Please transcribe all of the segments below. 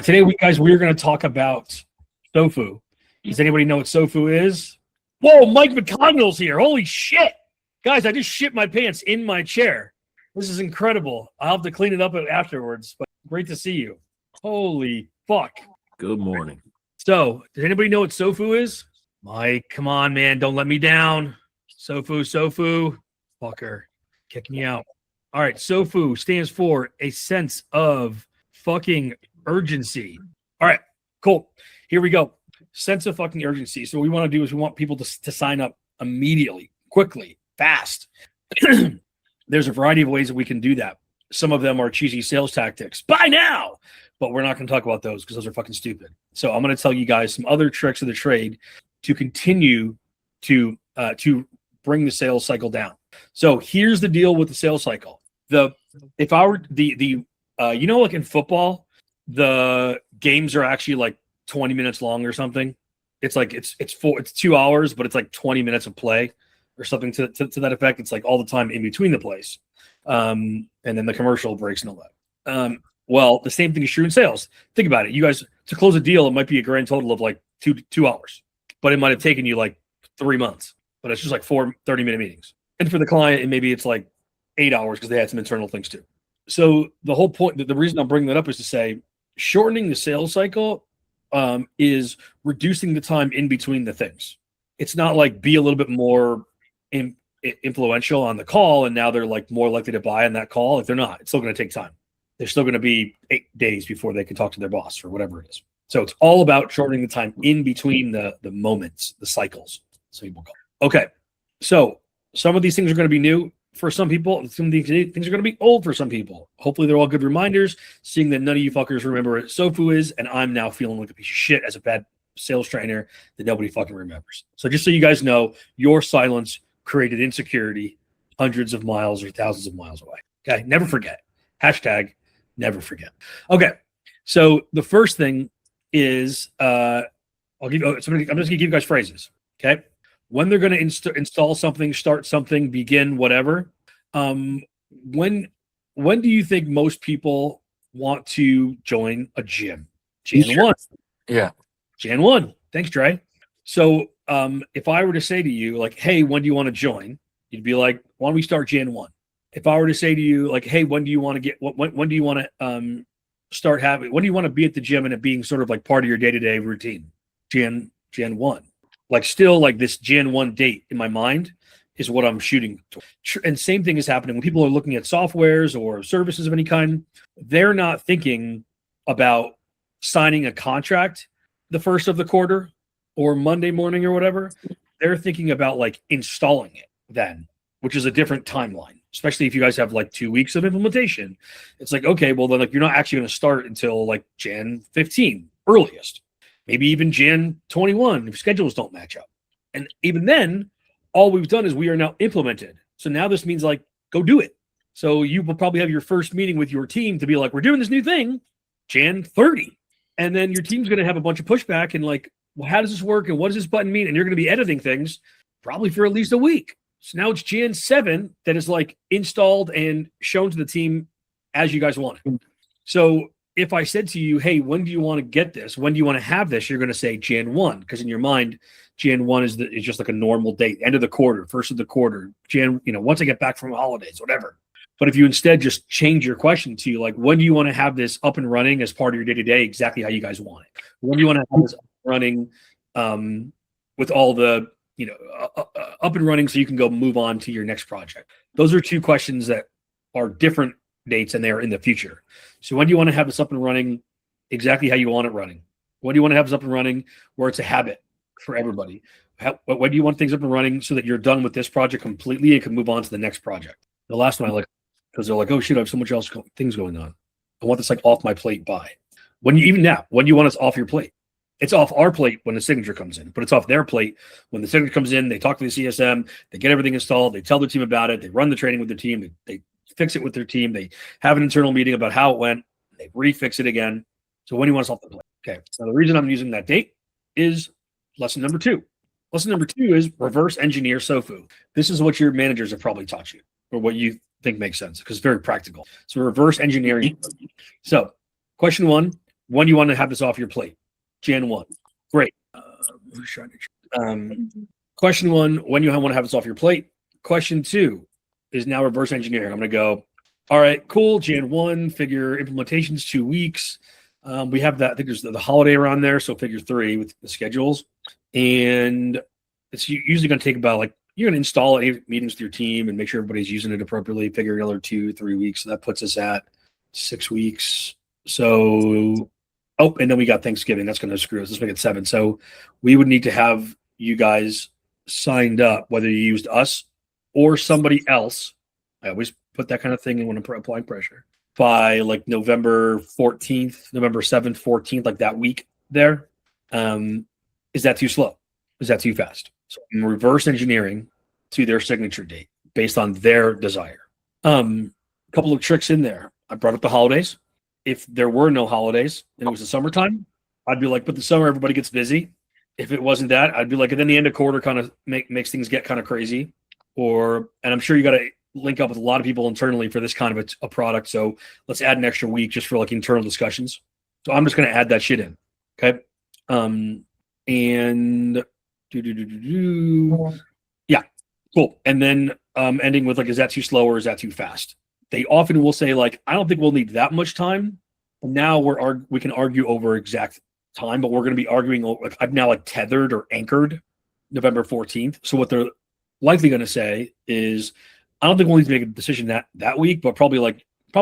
Today, we're going to talk about SOFU. Does anybody know what SOFU is? Whoa, Mike McConnell's here. Holy shit. Guys, I just shit my pants in my chair. This is incredible. I'll have to clean it up afterwards, but great to see you. Holy fuck. Good morning. So, does anybody know what SOFU is? Mike, come on, man. Don't let me down. SOFU. Fucker. Kick me out. All right. SOFU stands for a sense of fucking urgency. All right. Cool. Here we go. Sense of fucking urgency. So what we want to do is we want people to sign up immediately, quickly, fast. There's a variety of ways that we can do that. Some of them are cheesy sales tactics. Buy now! But we're not going to talk about those because those are fucking stupid. So I'm going to tell you guys some other tricks of the trade to continue to bring the sales cycle down. So here's the deal with the sales cycle. If I were like in football, the games are actually like 20 minutes long or something. It's like it's 2 hours, but it's like 20 minutes of play or something to that effect. It's like all the time in between the plays. And then the commercial breaks and all that. Well, the same thing is true in sales. Think about it. You guys, to close a deal, it might be a grand total of like two hours, but it might have taken you like 3 months, but it's just like 4 30-minute meetings. And for the client, maybe it's like 8 hours because they had some internal things too. So the whole point, the reason I'm bringing that up is to say shortening the sales cycle is reducing the time in between the things. It's not like be a little bit more influential on the call and now they're like more likely to buy on that call. If they're not, it's still going to take time. They're still going to be 8 days before they can talk to their boss or whatever it is. So it's all about shortening the time in between the moments, the cycles. So people call. Okay. So some of these things are going to be new for some people. Some of these things are going to be old for some people. Hopefully they're all good reminders, seeing that none of you fuckers remember what SOFU is. And I'm now feeling like a piece of shit as a bad sales trainer that nobody fucking remembers. So just so you guys know, your silence created insecurity hundreds of miles or thousands of miles away. Okay. Never forget. Hashtag never forget. Okay. So the first thing is, I'm just going to give you guys phrases. Okay. When they're going to install something, start something, begin, whatever. When do you think most people want to join a gym? Jan 1. Yeah. Jan 1. Thanks, Dre. So if I were to say to you, like, hey, when do you want to join? You'd be like, why don't we start Jan 1? If I were to say to you, like, hey, when do you want to when do you want to start having, when do you want to be at the gym and it being sort of like part of your day-to-day routine? Jan 1. Like still like this Jan 1 date in my mind is what I'm shooting to. And same thing is happening when people are looking at softwares or services of any kind. They're not thinking about signing a contract the first of the quarter or Monday morning or whatever. They're thinking about like installing it then, which is a different timeline, especially if you guys have like 2 weeks of implementation. It's like, okay, well then like you're not actually going to start until like Jan 15 earliest. Maybe even Jan 21 if schedules don't match up. And even then, all we've done is we are now implemented. So now this means like, go do it. So you will probably have your first meeting with your team to be like, we're doing this new thing, Jan 30. And then your team's going to have a bunch of pushback and like, well, how does this work? And what does this button mean? And you're going to be editing things probably for at least a week. So now it's Jan 7 that is like installed and shown to the team as you guys want it. So if I said to you, hey, when do you want to get this? When do you want to have this? You're going to say Jan 1, because in your mind, Jan 1 is just like a normal date, end of the quarter, first of the quarter, once I get back from holidays, whatever. But if you instead just change your question to like, when do you want to have this up and running as part of your day-to-day, exactly how you guys want it? When do you want to have this up and running with all the, up and running so you can go move on to your next project? Those are two questions that are different dates and they're in the future. So when do you want to have this up and running exactly how you want it running? When do you want to have this up and running where it's a habit for everybody? When do you want things up and running so that you're done with this project completely and can move on to the next project? The last one I like, because they're like, oh shit, I have so much else things going on. I want this like off my plate by. When do you want us off your plate? It's off our plate when the signature comes in, but it's off their plate when the signature comes in. They talk to the CSM, they get everything installed, they tell their team about it, they run the training with their team, they fix it with their team, they have an internal meeting about how it went, they refix it again. So when do you want us off the plate? Okay. So the reason I'm using that date is lesson number 2. Lesson number 2 is reverse engineer SOFU. This is what your managers have probably taught you, or what you think makes sense, because it's very practical. So reverse engineering. So question 1, when do you want to have this off your plate? Jan 1. Great. Question 1, when you want to have this off your plate? Question 2 is now reverse engineering. I'm going to go, all right, cool. Jan 1, figure implementation's 2 weeks. We have that. I think there's the holiday around there. So figure 3 with the schedules. And it's usually going to take about like, you're going to install it, meetings with your team and make sure everybody's using it appropriately, figure another 2-3 weeks. So that puts us at 6 weeks. So, and then we got Thanksgiving. That's going to screw us. Let's make it 7. So we would need to have you guys signed up, whether you used us or somebody else. I always put that kind of thing in when I'm applying pressure, by like November 14th, November 7th, 14th, like that week there. Is that too slow? Is that too fast? So I'm reverse engineering to their signature date based on their desire. A couple of tricks in there. I brought up the holidays. If there were no holidays and it was the summertime, I'd be like, but the summer everybody gets busy. If it wasn't that, I'd be like, and then the end of quarter kind of makes things get kind of crazy. And I'm sure you got to link up with a lot of people internally for this kind of a product. So let's add an extra week just for like internal discussions. So I'm just going to add that shit in. Okay. And yeah, cool. And then ending with like, is that too slow or is that too fast? They often will say like, I don't think we'll need that much time. And now we can argue over exact time, but we're going to be arguing over, like, I've now like tethered or anchored November 14th. So what they're likely going to say is, I don't think we'll need to make a decision that week, but probably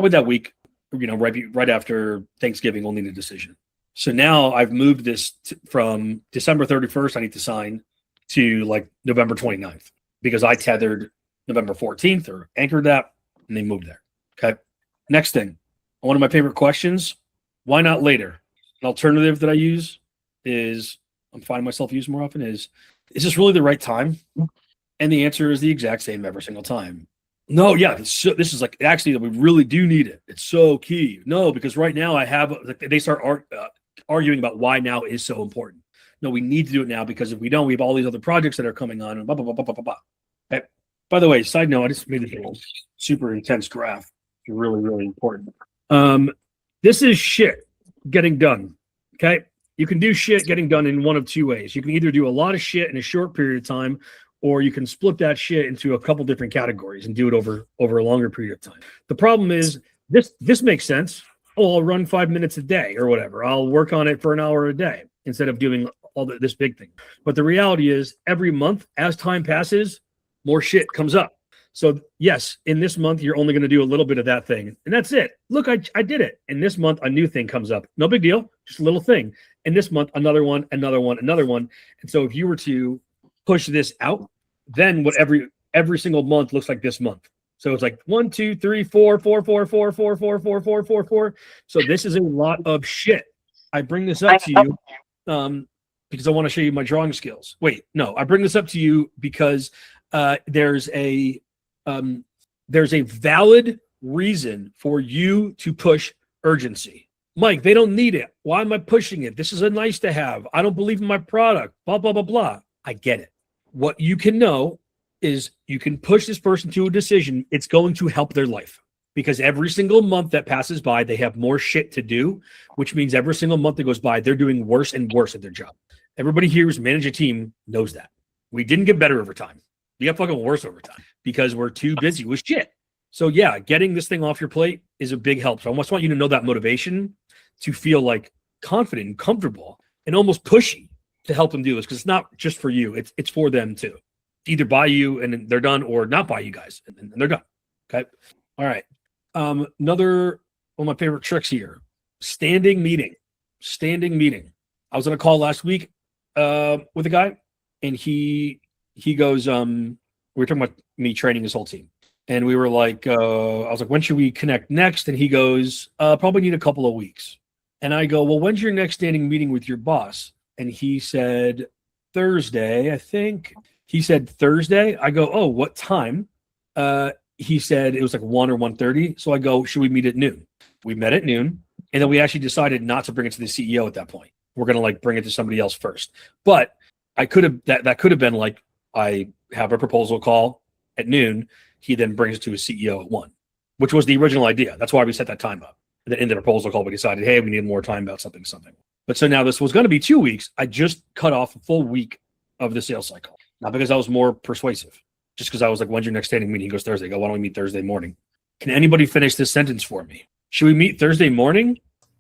that week, right after Thanksgiving, we'll need a decision. So now I've moved this from December 31st, I need to sign, to like November 29th, because I tethered November 14th or anchored that, and they moved there. Okay. Next thing, one of my favorite questions, why not later? An alternative that I use is, I'm finding myself using more often, is this really the right time? And the answer is the exact same every single time. No, yeah, this is like, actually, we really do need it. It's so key. No, because right now they start arguing about why now is so important. No, we need to do it now, because if we don't, we have all these other projects that are coming on and blah, blah, blah, blah, blah, blah. Okay. By the way, side note, I just made this super intense graph. It's really, really important. This is shit getting done. Okay. You can do shit getting done in one of two ways. You can either do a lot of shit in a short period of time, or you can split that shit into a couple different categories and do it over a longer period of time. The problem is this makes sense. Oh, I'll run 5 minutes a day or whatever. I'll work on it for an hour a day instead of doing all this big thing. But the reality is, every month as time passes, more shit comes up. So yes, in this month, you're only going to do a little bit of that thing, and that's it. Look, I did it. And this month, a new thing comes up. No big deal, just a little thing. And this month, another one, another one, another one. And so if you were to push this out, then what every single month looks like this month. So it's like 1, 2, 3, 4, 4, 4, 4, 4, 4, 4, 4, 4, 4. So this is a lot of shit. I bring this up to you because I want to show you my drawing skills. Wait, no, I bring this up to you because there's a valid reason for you to push urgency. Mike, they don't need it. Why am I pushing it? This is a nice to have. I don't believe in my product. Blah, blah, blah, blah. I get it. What you can know is you can push this person to a decision. It's going to help their life, because every single month that passes by, they have more shit to do, which means every single month that goes by, they're doing worse and worse at their job. Everybody here who's managed a team knows that. We didn't get better over time. We got fucking worse over time because we're too busy with shit. So yeah, getting this thing off your plate is a big help. So I just want you to know that motivation to feel like confident and comfortable and almost pushy to help them do this, because it's not just for you. It's for them too. Either buy you and they're done, or not buy you guys and they're done. Okay. All right. Another one of my favorite tricks here, standing meeting. I was on a call last week with a guy, and he goes, we were talking about me training his whole team. And we were like, I was like, when should we connect next? And he goes, probably need a couple of weeks. And I go, well, when's your next standing meeting with your boss? And he said, Thursday, I think. He said Thursday. I go, oh, what time? He said it was like 1 or 1:30. So I go, should we meet at noon? We met at noon. And then we actually decided not to bring it to the CEO at that point. We're going to like bring it to somebody else first. But I could have, that could have been like, I have a proposal call at noon. He then brings it to his CEO at 1, which was the original idea. That's why we set that time up. And then in the proposal call, we decided, hey, we need more time about something. But so now this was going to be 2 weeks. I just cut off a full week of the sales cycle. Not because I was more persuasive, just because I was like, when's your next standing meeting? He goes, Thursday. I go, why don't we meet Thursday morning? Can anybody finish this sentence for me? Should we meet Thursday morning?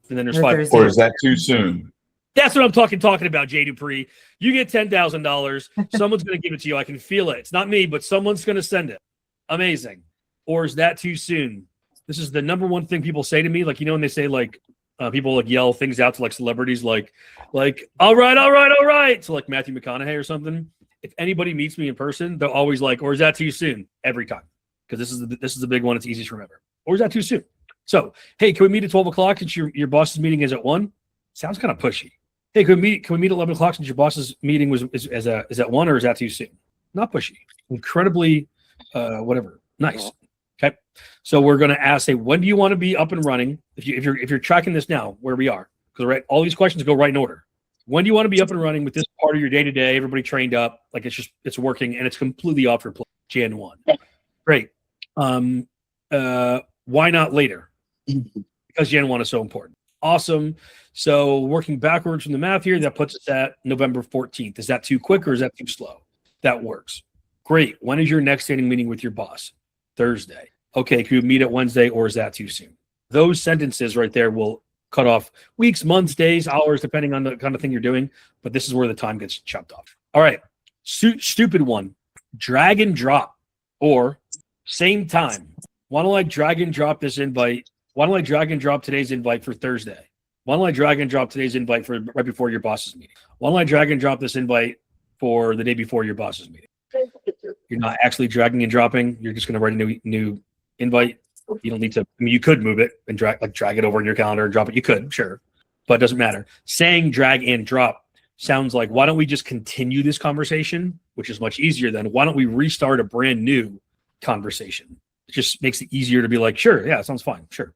And then there's 5. Or is that too soon? That's what I'm talking about, Jay Dupree. You get $10,000. Someone's going to give it to you. I can feel it. It's not me, but someone's going to send it. Amazing. Or is that too soon? This is the number one thing people say to me. Like, when they say like, people like yell things out to like celebrities, like, all right. So like Matthew McConaughey or something. If anybody meets me in person, they're always like, or is that too soon? Every time. Because this is the big one. It's easiest to remember. Or is that too soon? So, hey, can we meet at 12 o'clock since your boss's meeting is at 1? Sounds kind of pushy. Hey, can we meet at 11 o'clock since your boss's meeting is at 1, or is that too soon? Not pushy. Incredibly, whatever. Nice. Okay. So we're going to ask, say, when do you want to be up and running? If you're tracking this now, where we are, because all these questions go right in order. When do you want to be up and running with this part of your day to day? Everybody trained up, like it's working, and it's completely off your plate. Jan 1. Great. Why not later? Because Jan 1 is so important. Awesome. So working backwards from the math here, that puts us at November 14th. Is that too quick or is that too slow? That works. Great. When is your next standing meeting with your boss? Thursday. Okay, can we meet at Wednesday or is that too soon? Those sentences right there will cut off weeks, months, days, hours, depending on the kind of thing you're doing. But this is where the time gets chopped off. All right. Stupid one. Drag and drop or same time. Why don't I drag and drop this invite? Why don't I drag and drop today's invite for Thursday? Why don't I drag and drop today's invite for right before your boss's meeting? Why don't I drag and drop this invite for the day before your boss's meeting? You're not actually dragging and dropping. You're just going to write a new invite. You don't need to. I mean, you could move it and drag it over in your calendar and drop it. You could, sure, but it doesn't matter. Saying drag and drop sounds like, why don't we just continue this conversation, which is much easier than why don't we restart a brand new conversation? It just makes it easier to be like, sure, yeah, sounds fine, sure.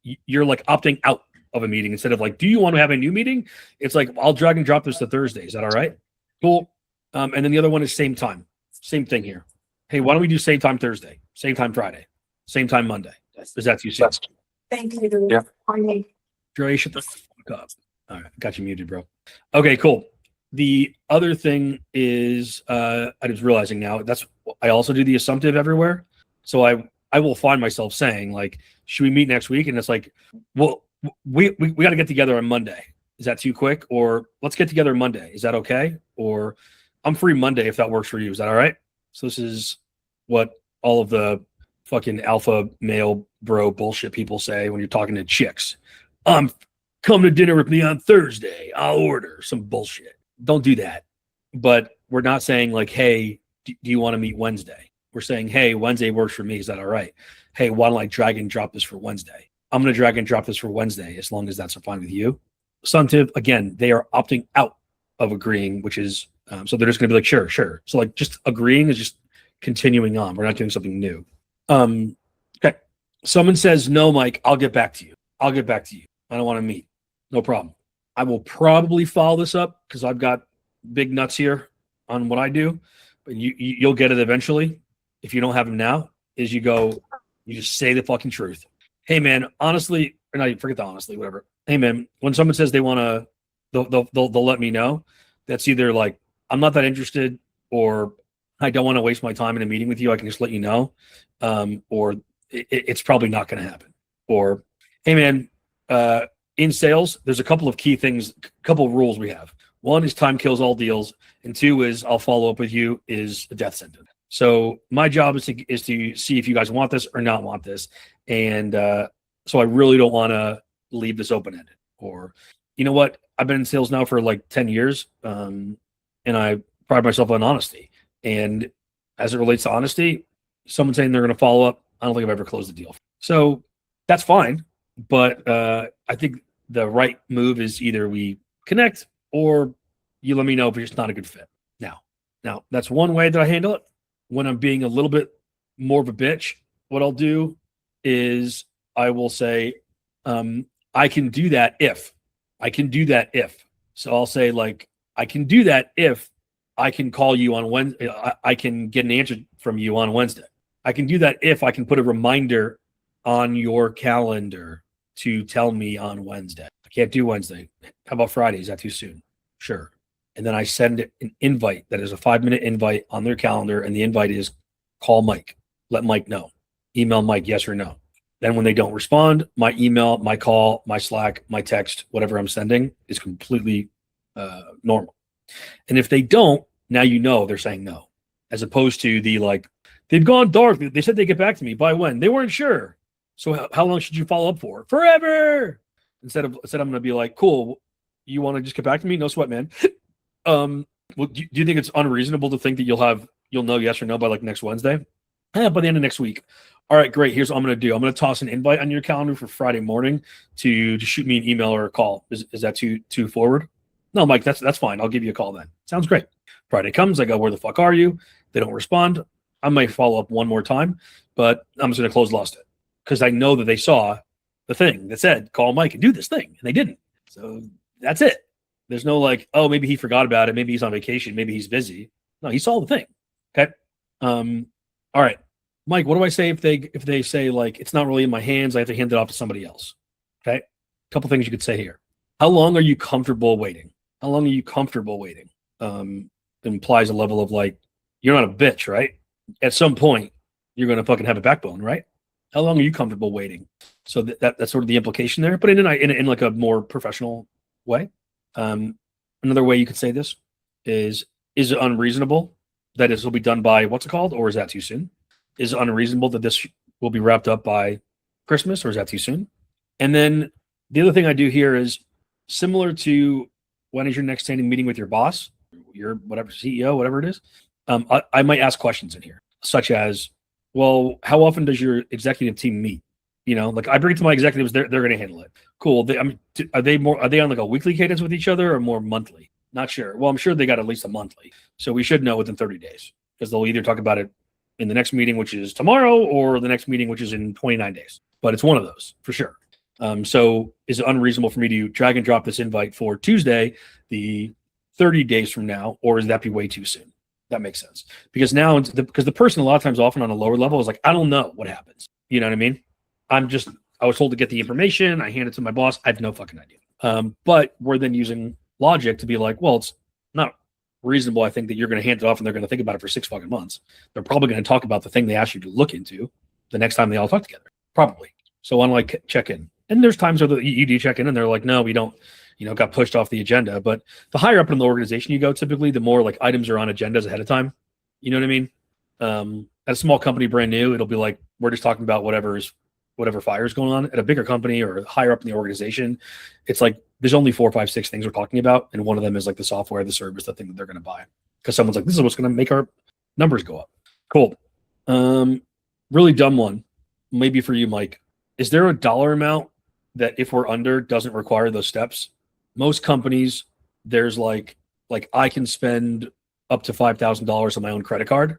You're like opting out of a meeting instead of like, do you want to have a new meeting? It's like, I'll drag and drop this to Thursday. Is that all right? Cool. And then the other one is same time. Same thing here. Hey, why don't we do same time Thursday, same time Friday, same time Monday? Is that too soon? Thank you. Yeah. Dre, shut the fuck up. All right, got you muted, bro. Okay, cool. The other thing is, I was realizing now, I also do the assumptive everywhere. So I will find myself saying like, should we meet next week? And it's like, well, we got to get together on Monday. Is that too quick? Or let's get together Monday. Is that okay? Or I'm free Monday if that works for you. Is that all right? So this is what all of the fucking alpha male bro bullshit people say when you're talking to chicks. Come to dinner with me on Thursday. I'll order some bullshit. Don't do that. But we're not saying like, hey, do you want to meet Wednesday? We're saying, hey, Wednesday works for me. Is that all right? Hey, why don't I drag and drop this for Wednesday? I'm going to drag and drop this for Wednesday as long as that's fine with you. Substantive, again, they are opting out of agreeing, which is, so they're just going to be like, sure. So like just agreeing is just continuing on. We're not doing something new. Okay. Someone says, no, Mike, I'll get back to you. I don't want to meet. No problem. I will probably follow this up because I've got big nuts here on what I do, but you'll get it eventually. If you don't have them now, is you just say the fucking truth. Hey man, honestly, or not, forget the honestly, whatever. Hey man, when someone says they want to, they'll let me know. That's either like, I'm not that interested, or I don't want to waste my time in a meeting with you. I can just let you know. Or it's probably not going to happen. Or, hey man, in sales, there's a couple of key things, couple of rules we have. One is time kills all deals. And 2 is I'll follow up with you is a death sentence. So my job is to see if you guys want this or not want this. And so I really don't want to leave this open-ended. Or, you know what? I've been in sales now for like 10 years. And I pride myself on honesty. And as it relates to honesty, someone saying they're going to follow up, I don't think I've ever closed a deal. So that's fine. But I think the right move is either we connect or you let me know if you're just not a good fit. Now that's one way that I handle it. When I'm being a little bit more of a bitch, what I'll do is I will say, I can do that if. So I'll say like, I can do that if I can call you on Wednesday. I can get an answer from you on Wednesday. I can do that if I can put a reminder on your calendar to tell me on Wednesday. I can't do Wednesday. How about Friday? Is that too soon? Sure. And then I send an invite that is a 5-minute invite on their calendar. And the invite is call Mike, let Mike know, email Mike, yes or no. Then when they don't respond, my email, my call, my Slack, my text, whatever I'm sending is completely normal. And if they don't, now you know they're saying no, as opposed to the like, they've gone dark. They said they'd get back to me by when? They weren't sure. So how long should you follow up for? Forever. Instead I'm going to be like, cool, you want to just get back to me? No sweat, man. Well, do you think it's unreasonable to think that you'll know yes or no by like next Wednesday? By the end of next week. All right, great. Here's what I'm going to do. I'm going to toss an invite on your calendar for Friday morning to shoot me an email or a call. Is that too forward? No, Mike, that's fine. I'll give you a call then. Sounds great. Friday comes. I go, where the fuck are you? They don't respond. I might follow up one more time, but I'm just going to close lost it because I know that they saw the thing that said, call Mike and do this thing. And they didn't. So that's it. There's no like, oh, maybe he forgot about it. Maybe he's on vacation. Maybe he's busy. No, he saw the thing. Okay. All right, Mike, what do I say if they say like, it's not really in my hands, I have to hand it off to somebody else? Okay. A couple things you could say here. How long are you comfortable waiting? How long are you comfortable waiting? It implies a level of like, you're not a bitch, right? At some point, you're going to fucking have a backbone, right? How long are you comfortable waiting? So that's sort of the implication there, but in like a more professional way. Another way you could say this is it unreasonable that this will be done by what's it called, or is that too soon? Is it unreasonable that this will be wrapped up by Christmas, or is that too soon? And then the other thing I do here is similar to when is your next standing meeting with your boss, your whatever CEO, whatever it is. I might ask questions in here, such as, well, how often does your executive team meet? Like I bring it to my executives, they're going to handle it. Cool. Are they on like a weekly cadence with each other or more monthly? Not sure. Well, I'm sure they got at least a monthly. So we should know within 30 days because they'll either talk about it in the next meeting, which is tomorrow, or the next meeting, which is in 29 days. But it's one of those for sure. So is it unreasonable for me to drag and drop this invite for Tuesday, the 30 days from now, or is that be way too soon? That makes sense. Because now, because the person a lot of times often on a lower level is like, I don't know what happens. You know what I mean? I was told to get the information. I hand it to my boss. I have no fucking idea. But we're then using logic to be like, well, it's not reasonable. I think that you're going to hand it off and they're going to think about it for 6 fucking months. They're probably going to talk about the thing they asked you to look into the next time they all talk together. Probably. So I want to check in. And there's times where you do check in and they're like, no, we don't, got pushed off the agenda. But the higher up in the organization you go, typically the more like items are on agendas ahead of time. You know what I mean? At a small company, brand new, it'll be like, we're just talking about whatever fire is going on. At a bigger company or higher up in the organization, it's like there's only 4, 5, 6 things we're talking about, and one of them is like the software, the service, the thing that they're going to buy. Because someone's like, this is what's going to make our numbers go up. Cool. Really dumb one, maybe for you, Mike. Is there a dollar amount that if we're under doesn't require those steps? Most companies, there's like I can spend up to $5,000 on my own credit card,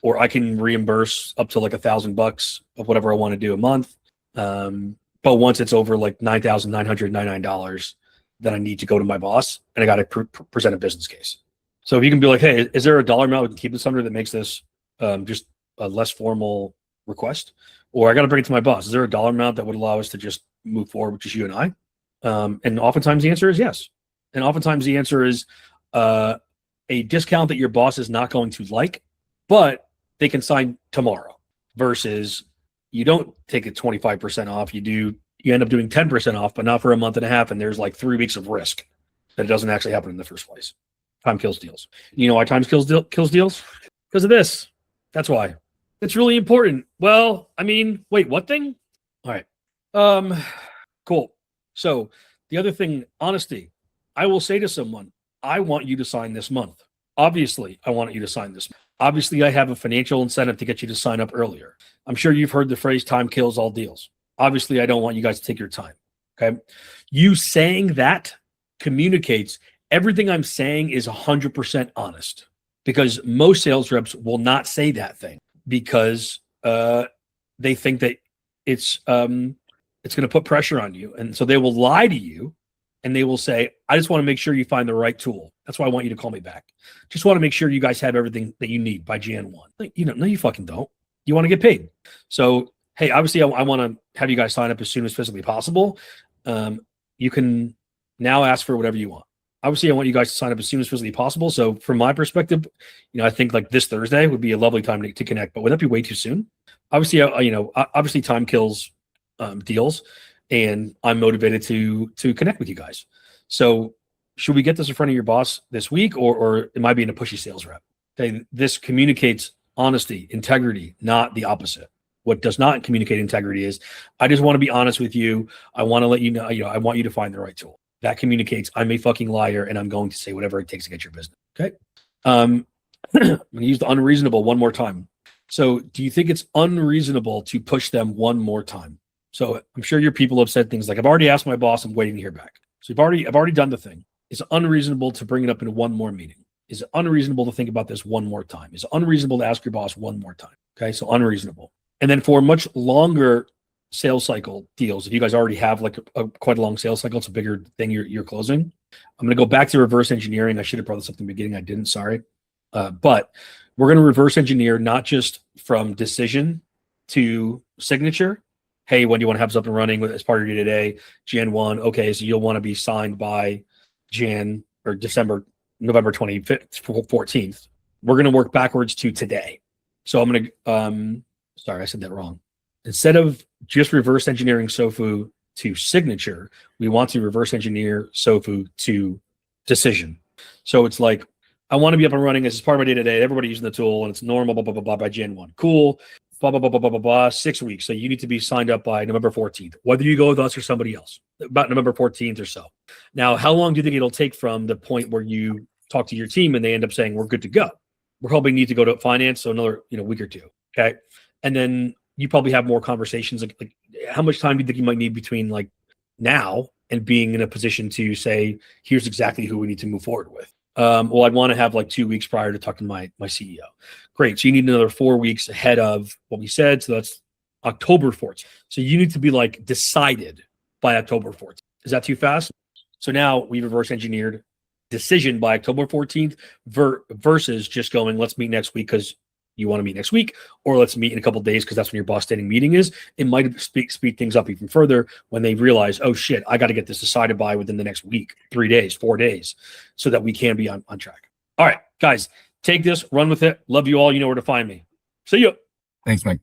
or I can reimburse up to like $1,000 of whatever I want to do a month. But once it's over like $9,999, then I need to go to my boss and I got to present a business case. So if you can be like, hey, is there a dollar amount we can keep this under that makes this just a less formal request? Or I got to bring it to my boss. Is there a dollar amount that would allow us to just move forward with just you and I? And oftentimes the answer is yes. And oftentimes the answer is a discount that your boss is not going to like, but they can sign tomorrow, versus you don't take it 25% off. You end up doing 10% off, but not for a month and a half. And there's like 3 weeks of risk that it doesn't actually happen in the first place. Time kills deals. You know why time kills deals? Because of this. That's why. It's really important. Well, I mean, wait, what thing? All right. Cool. So the other thing, honesty. I will say to someone, I want you to sign this month. Obviously, I want you to sign this month. Obviously, I have a financial incentive to get you to sign up earlier. I'm sure you've heard the phrase time kills all deals. Obviously, I don't want you guys to take your time. Okay. You saying that communicates everything I'm saying is 100% honest, because most sales reps will not say that thing because they think that it's going to put pressure on you. And so they will lie to you and they will say, I just want to make sure you find the right tool. That's why I want you to call me back. Just want to make sure you guys have everything that you need by Jan 1. No, you fucking don't. You want to get paid. So hey, obviously I want to have you guys sign up as soon as physically possible. You can now ask for whatever you want. Obviously, I want you guys to sign up as soon as physically possible. So from my perspective, I think like this Thursday would be a lovely time to connect, but would that be way too soon? Obviously, obviously time kills deals, and I'm motivated to connect with you guys. So should we get this in front of your boss this week, or am I being a pushy sales rep? Okay, this communicates honesty, integrity, not the opposite. What does not communicate integrity is, I just want to be honest with you. I want to let you know, I want you to find the right tool. That communicates I'm a fucking liar and I'm going to say whatever it takes to get your business. Okay. I'm going to use the unreasonable one more time. So do you think it's unreasonable to push them one more time? So I'm sure your people have said things like, I've already asked my boss, I'm waiting to hear back. So I've already done the thing. Is it unreasonable to bring it up in one more meeting? Is it unreasonable to think about this one more time? Is it unreasonable to ask your boss one more time? Okay. So unreasonable. And then for much longer sales cycle deals, if you guys already have like quite a long sales cycle, it's a bigger thing you're closing. I'm going to go back to reverse engineering. I should have brought this up in the beginning. I didn't, sorry. But we're going to reverse engineer, not just from decision to signature. Hey, when do you want to have this up and running as part of your day-to-day? Jan 1. Okay, so you'll want to be signed by November 25th, 14th. We're going to work backwards to today. So I'm going to, sorry, I said that wrong. Instead of just reverse engineering SOFU to signature, we want to reverse engineer SOFU to decision. So it's like, I want to be up and running. This is part of my day-to-day. Everybody using the tool, and it's normal, blah, blah, blah, blah, by Jan 1. Cool. Blah, blah, blah, blah, blah, blah, blah, 6 weeks. So you need to be signed up by November 14th, whether you go with us or somebody else, about November 14th or so. Now, how long do you think it'll take from the point where you talk to your team and they end up saying, we're good to go? We'll probably need to go to finance, so another week or two. Okay. And then you probably have more conversations. Like how much time do you think you might need between like now and being in a position to say, here's exactly who we need to move forward with? Well, I'd want to have like 2 weeks prior to talking to my CEO. Great. So you need another 4 weeks ahead of what we said. So that's October 14th. So you need to be like decided by October 14th. Is that too fast? So now we reverse engineered decision by October 14th versus just going, let's meet next week because you want to meet next week, or let's meet in a couple of days because that's when your boss standing meeting is. It might speed things up even further when they realize, oh shit, I got to get this decided by within the next week, 3 days, 4 days, so that we can be on track. All right, guys, take this, run with it. Love you all. You know where to find me. See you. Thanks, Mike.